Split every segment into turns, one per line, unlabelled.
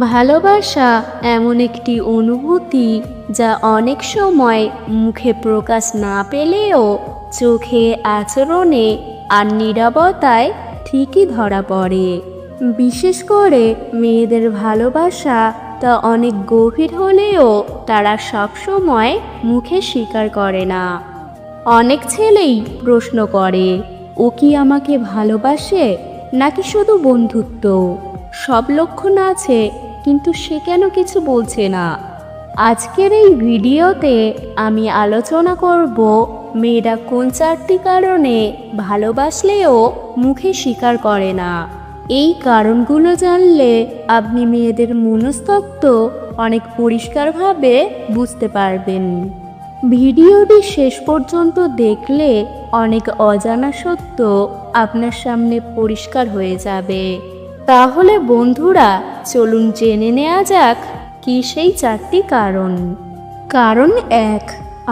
ভালোবাসা এমন একটি অনুভূতি যা অনেক সময় মুখে প্রকাশ না পেলেও চোখে, আচরণে আর নীরবতায় ঠিকই ধরা পড়ে। বিশেষ করে মেয়েদের ভালোবাসা তা অনেক গভীর হলেও তারা সবসময় মুখে স্বীকার করে না। অনেক ছেলেই প্রশ্ন করে, ও কি আমাকে ভালোবাসে নাকি শুধু বন্ধুত্ব? সব লক্ষণ আছে, কিন্তু সে কেন কিছু বলছে না? আজকের এই ভিডিওতে আমি আলোচনা করব মেয়েরা কোন 4টি কারণে ভালোবাসলেও মুখে স্বীকার করে না। এই কারণগুলো জানলে আপনি মেয়েদের মনস্তত্ত্ব অনেক পরিষ্কারভাবে বুঝতে পারবেন। ভিডিওটি শেষ পর্যন্ত দেখলে অনেক অজানা সত্য আপনার সামনে পরিষ্কার হয়ে যাবে। তাহলে বন্ধুরা, চলুন জেনে নেওয়া যাক কি সেই 4টি কারণ। কারণ 1,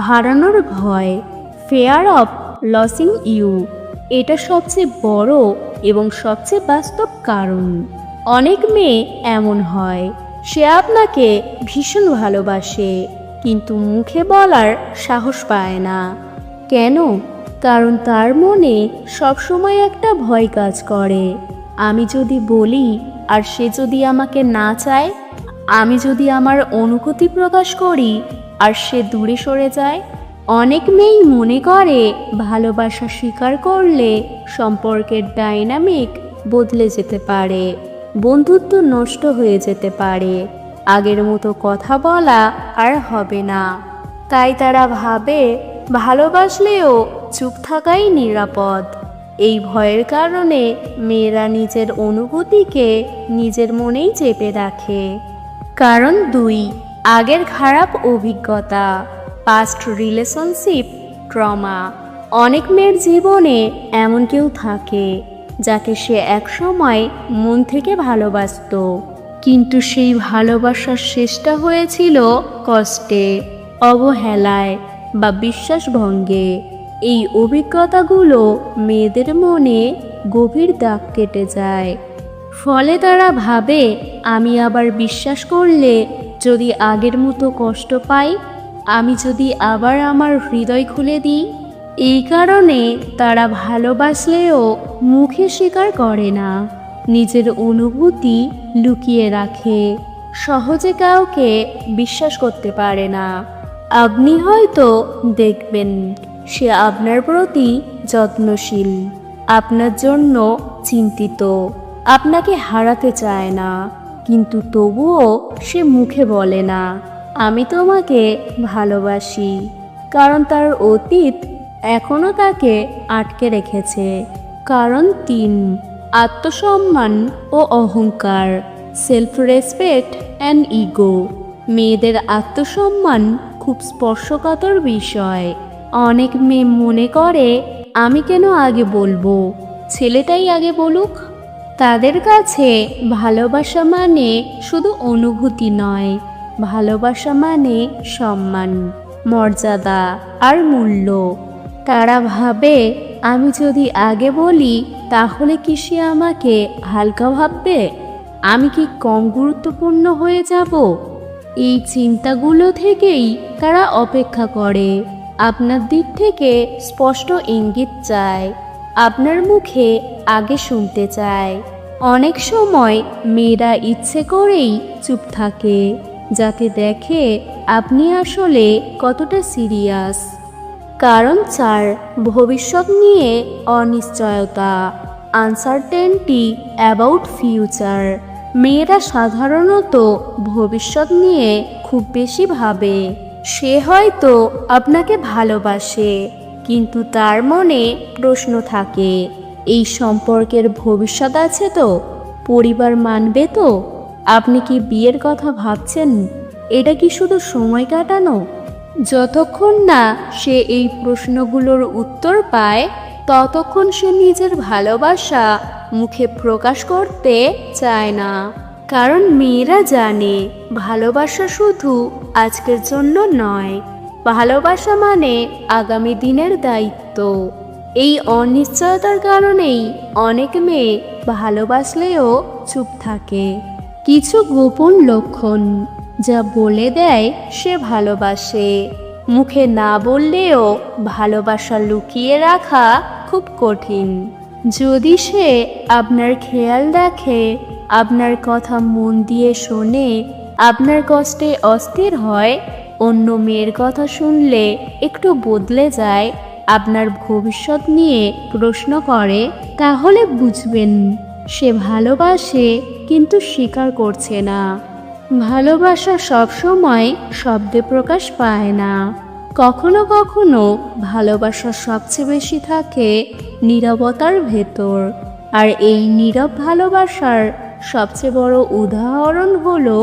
হারানোর ভয়, ফেয়ার অফ লসিং ইউ। এটা সবচেয়ে বড় এবং সবচেয়ে বাস্তব কারণ। অনেক মেয়ে এমন হয়, সে আপনাকে ভীষণ ভালোবাসে কিন্তু মুখে বলার সাহস পায় না। কেন? কারণ তার মনে সবসময় একটা ভয় কাজ করে। আমি যদি বলি আর সে যদি আমাকে না চায়, আমি যদি আমার অনুভূতি প্রকাশ করি আর সে দূরে সরে যায়। অনেক মেয়েই মনে করে ভালোবাসা স্বীকার করলে সম্পর্কের ডাইনামিক বদলে যেতে পারে, বন্ধুত্ব নষ্ট হয়ে যেতে পারে, আগের মতো কথা বলা আর হবে না। তাই তারা ভাবে ভালোবাসলেও চুপ থাকাই নিরাপদ। এই ভয়ের কারণে মেয়েরা নিজের অনুভূতিকে নিজের মনেই চেপে রাখে। কারণ 2, আগের খারাপ অভিজ্ঞতা, পাস্ট রিলেশনশিপ ট্রমা। অনেক মেয়ের জীবনে এমন কেউ থাকে যাকে সে একসময় মন থেকে ভালোবাসতো, কিন্তু সেই ভালোবাসার শেষটা হয়েছিল কষ্টে, অবহেলায় বা বিশ্বাসভঙ্গে। এই অভিজ্ঞতাগুলো মেয়েদের মনে গভীর দাগ কেটে যায়। ফলে তারা ভাবে, আমি আবার বিশ্বাস করলে যদি আগের মতো কষ্ট পাই, আমি যদি আবার আমার হৃদয় খুলে দিই। এই কারণে তারা ভালোবাসলেও মুখে স্বীকার করে না, নিজের অনুভূতি লুকিয়ে রাখে, সহজে কাউকে বিশ্বাস করতে পারে না। আপনি হয়তো দেখবেন সে আপনার প্রতি যত্নশীল, আপনার জন্য চিন্তিত, আপনাকে হারাতে চায় না, কিন্তু তবুও সে মুখে বলে না আমি তোমাকে ভালোবাসি, কারণ তার অতীত এখনও তাকে আটকে রেখেছে। কারণ 3, আত্মসম্মান ও অহংকার, সেলফ রেসপেক্ট অ্যান্ড ইগো। মেয়েদের আত্মসম্মান খুব স্পর্শকাতর বিষয়। অনেক মেয়ে মনে করে, আমি কেন আগে বলবো, ছেলেটাই আগে বলুক। তাদের কাছে ভালোবাসা মানে শুধু অনুভূতি নয়, ভালোবাসা মানে সম্মান, মর্যাদা আর মূল্য। তারা ভাবে, আমি যদি আগে বলি তাহলে কি সে আমাকে হালকা ভাববে? আমি কি কম গুরুত্বপূর্ণ হয়ে যাব? এই চিন্তাগুলো থেকেই তারা অপেক্ষা করে, আপনার দিক থেকে স্পষ্ট ইঙ্গিত চায়, আপনার মুখে আগে শুনতে চায়। অনেক সময় মেয়েরা ইচ্ছে করেই চুপ থাকে, যাতে দেখে আপনি আসলে কতটা সিরিয়াস। কারণ 4, ভবিষ্যৎ নিয়ে অনিশ্চয়তা, আনসার্টেনটি অ্যাবাউট ফিউচার। মেয়েরা সাধারণত ভবিষ্যৎ নিয়ে খুব বেশি ভাবে। সে হয়তো আপনাকে ভালোবাসে, কিন্তু তার মনে প্রশ্ন থাকে, এই সম্পর্কের ভবিষ্যৎ আছে তো? পরিবার মানবে তো? আপনি কি বিয়ের কথা ভাবছেন? এটা কি শুধু সময় কাটানো? যতক্ষণ না সে এই প্রশ্নগুলোর উত্তর পায়, ততক্ষণ সে নিজের ভালোবাসা মুখে প্রকাশ করতে চায় না। কারণ মেয়েরা জানে ভালোবাসা শুধু আজকের জন্য নয়, ভালোবাসা মানে আগামী দিনের দায়িত্ব। এই অনিশ্চয়তার কারণেই অনেক মেয়ে ভালোবাসলেও চুপ থাকে। কিছু গোপন লক্ষণ যা বলে দেয় সে ভালোবাসে। মুখে না বললেও ভালোবাসা লুকিয়ে রাখা খুব কঠিন। যদি সে আপনার খেয়াল রাখে, আপনার কথা মন দিয়ে শোনে, আপনার কষ্টে অস্থির হয়, অন্য মেয়ের কথা শুনলে একটু বদলে যায়, আপনার ভবিষ্যৎ নিয়ে প্রশ্ন করে, তাহলে বুঝবেন সে ভালোবাসে কিন্তু স্বীকার করছে না। ভালোবাসা সবসময় শব্দে প্রকাশ পায় না। কখনো কখনো ভালোবাসা সবচেয়ে বেশি থাকে নীরবতার ভেতর। আর এই নীরব ভালোবাসার সবচেয়ে বড় উদাহরণ হলো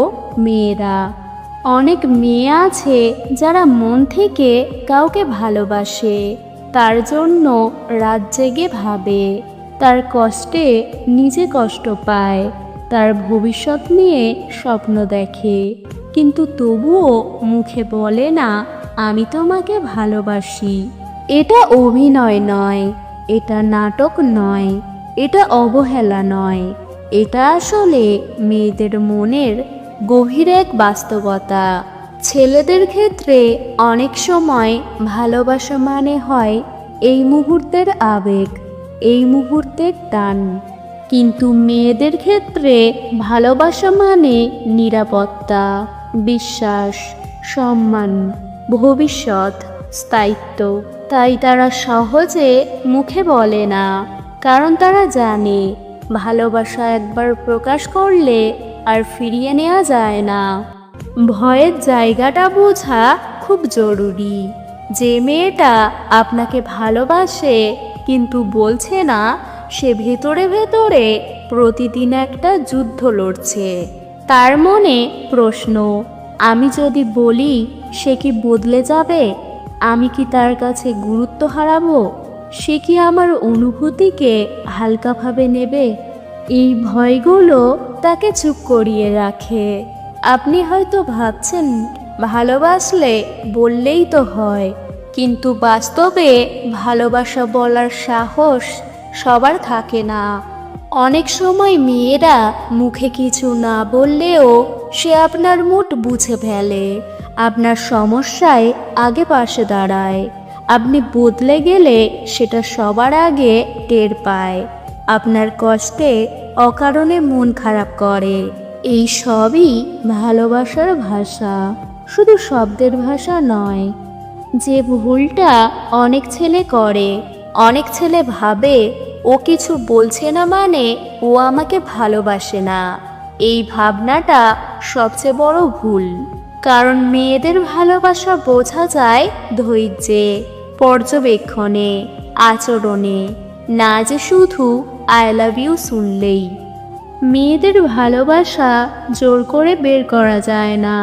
মেয়েরা। অনেক মেয়ে আছে যারা মন থেকে কাউকে ভালোবাসে, তার জন্য রাত জেগে ভাবে, তার কষ্টে নিজে কষ্ট পায়, তার ভবিষ্যৎ নিয়ে স্বপ্ন দেখে, কিন্তু তবুও মুখে বলে না আমি তোমাকে ভালোবাসি। এটা অভিনয় নয়, এটা নাটক নয়, এটা অবহেলা নয়, এটা আসলে মেয়েদের মনের গভীর এক বাস্তবতা। ছেলেদের ক্ষেত্রে অনেক সময় ভালোবাসা মানে হয় এই মুহূর্তের আবেগ, এই মুহূর্তের টান, কিন্তু মেয়েদের ক্ষেত্রে ভালোবাসা মানে নিরাপত্তা, বিশ্বাস, সম্মান, ভবিষ্যৎ, স্থায়িত্ব। তাই তারা সহজে মুখে বলে না, কারণ তারা জানে ভালোবাসা একবার প্রকাশ করলে আর ফিরিয়ে নেওয়া যায় না। ভয়ের জায়গাটা বোঝা খুব জরুরি। যে মেয়েটা আপনাকে ভালোবাসে কিন্তু বলছে না, সে ভেতরে ভেতরে প্রতিদিন একটা যুদ্ধ লড়ছে। তার মনে প্রশ্ন, আমি যদি বলি সে কি বদলে যাবে? আমি কি তার কাছে গুরুত্ব হারাবো? সে কি আমার অনুভূতিকে হালকাভাবে নেবে? এই ভয়গুলো তাকে চুপ করিয়ে রাখে। আপনি হয়তো ভাবছেন ভালোবাসলে বললেই তো হয়, কিন্তু বাস্তবে ভালোবাসা বলার সাহস সবার থাকে না। অনেক সময় মেয়েরা মুখে কিছু না বললেও সে আপনার মুড বুঝে ফেলে, আপনার সমস্যায় আগে পাশে দাঁড়ায়। আপনি বদলে গেলে সেটা সবার আগে টের পায়, আপনার কষ্টে অকারণে মন খারাপ করে। এই সবই ভালোবাসার ভাষা, শুধু শব্দের ভাষা নয়। যে ভুলটা অনেক ছেলে করে, অনেক ছেলে ভাবে ও কিছু বলছে না মানে ও আমাকে ভালোবাসে না। এই ভাবনাটা সবচেয়ে বড় ভুল। কারণ মেয়েদের ভালোবাসা বোঝা যায় ধৈর্যে, পর্যবেক্ষণে, আচরণে, না যে শুধু আই লাভ ইউ শুনলেই। মেয়েদের ভালোবাসা জোর করে বের করা যায় না।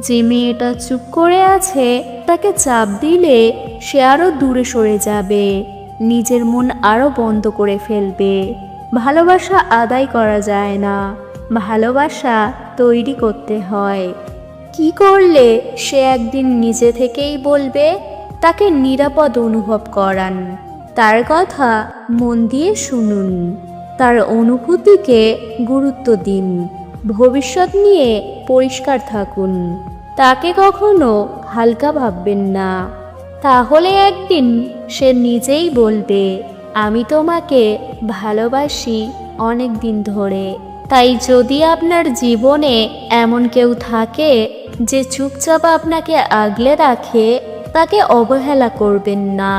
যে মেয়েটা চুপ করে আছে তাকে চাপ দিলে সে আরও দূরে সরে যাবে, নিজের মন আরও বন্ধ করে ফেলবে। ভালোবাসা আদায় করা যায় না, ভালোবাসা তৈরি করতে হয়। কি করলে সে একদিন নিজে থেকেই বলবে, তাকে নিরাপদ অনুভব করান। তার কথা মন দিয়ে শুনুন, তার অনুভূতিকে গুরুত্ব দিন, ভবিষ্যৎ নিয়ে পরিষ্কার থাকুন। তাকে কখনো হালকা ভাববেন না, তাহলে একদিন সে নিজেই বলবে আমি তোমাকে ভালোবাসি অনেক দিন ধরে। তাই যদি আপনার জীবনে এমন কেউ থাকে যে চুপচাপ আপনাকে আগলে রাখে, তাকে অবহেলা করবেন না।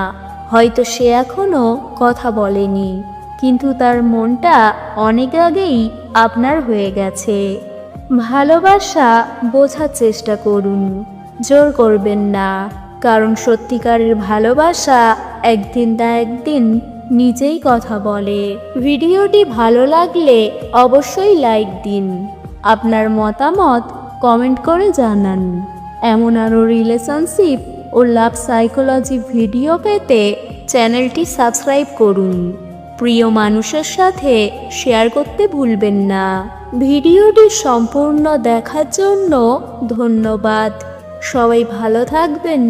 হয়তো সে এখনো কথা বলেনি, কিন্তু তার মনটা অনেক আগেই আপনার হয়ে গেছে। ভালোবাসা বোঝার চেষ্টা করুন, জোর করবেন না, কারণ সত্যিকারের ভালোবাসা একদিন না একদিন নিজেই কথা বলে। ভিডিওটি ভালো লাগলে অবশ্যই লাইক দিন, আপনার মতামত কমেন্ট করে জানান। এমন আরও রিলেশনশিপ ও লাভ সাইকোলজি ভিডিও পেতে চ্যানেলটি সাবস্ক্রাইব করুন। প্রিয় মানুষের সাথে শেয়ার করতে ভুলবেন না। ভিডিওটি সম্পূর্ণ দেখার জন্য ধন্যবাদ। সবাই ভালো থাকবেন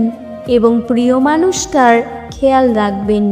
এবং প্রিয় মানুষটার খেয়াল রাখবেন।